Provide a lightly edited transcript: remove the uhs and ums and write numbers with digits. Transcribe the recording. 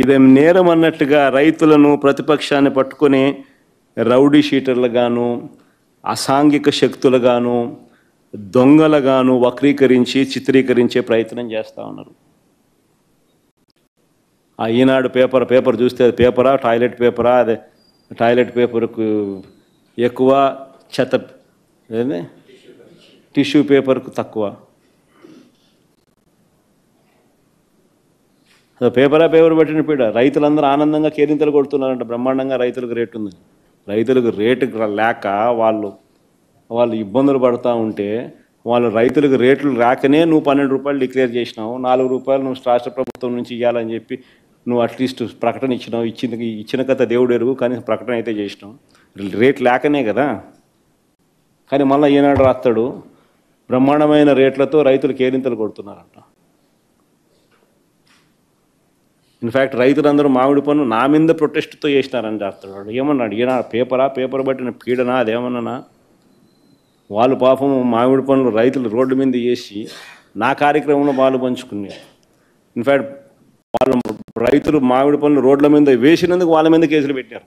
ఇదేం నేరం అన్నట్టుగా రైతులను ప్రతిపక్షాన్ని పట్టుకొని రౌడీ షీటర్లుగాను అసాంఘిక శక్తులుగాను దొంగలుగాను వక్రీకరించి చిత్రీకరించే ప్రయత్నం చేస్తూ ఉన్నారు. ఆ ఈనాడు పేపర్ చూస్తే అది పేపరా టాయిలెట్ పేపరా? అదే టాయిలెట్ పేపర్కు ఎక్కువ, చెత్త టిష్యూ పేపర్కు తక్కువ. పేపర్ పెట్టిన పీడ. రైతులందరూ ఆనందంగా కేరింతలు కొడుతున్నారంట, బ్రహ్మాండంగా రైతులకు రేటు ఉంది. రైతులకు రేటు లేక వాళ్ళు ఇబ్బందులు పడుతూ ఉంటే రైతులకు రేట్లు రాకనే నువ్వు 12 రూపాయలు డిక్లేర్ చేసినావు, 4 రూపాయలు నువ్వు రాష్ట్ర ప్రభుత్వం నుంచి ఇవ్వాలని చెప్పి నువ్వు అట్లీస్ట్ ప్రకటన ఇచ్చినావు. ఇచ్చిన కథ దేవుడు ఎరుగు, కానీ ప్రకటన అయితే చేసినావు. రేట్ లేకనే కదా. కానీ మళ్ళీ ఈనాడు రాస్తాడు బ్రహ్మాండమైన రేట్లతో రైతులు కేరింతలు కొడుతున్నారంట. ఇన్ఫ్యాక్ట్ రైతులందరూ మామిడి పన్ను నా మీద ప్రొటెస్ట్తో చేసినారని రాస్తాడు. ఏమన్నాడు ఈయన? పేపర్ పట్టిన పీడనా అదేమన్నా? వాళ్ళు పాపం మామిడి పనులు రైతులు రోడ్డు మీద చేసి నా కార్యక్రమంలో వాళ్ళు పంచుకున్నారు. ఇన్ఫ్యాక్ట్ రైతులు మామిడి పనులు రోడ్ల మీద వేసినందుకు వాళ్ళ మీద కేసులు పెట్టారు.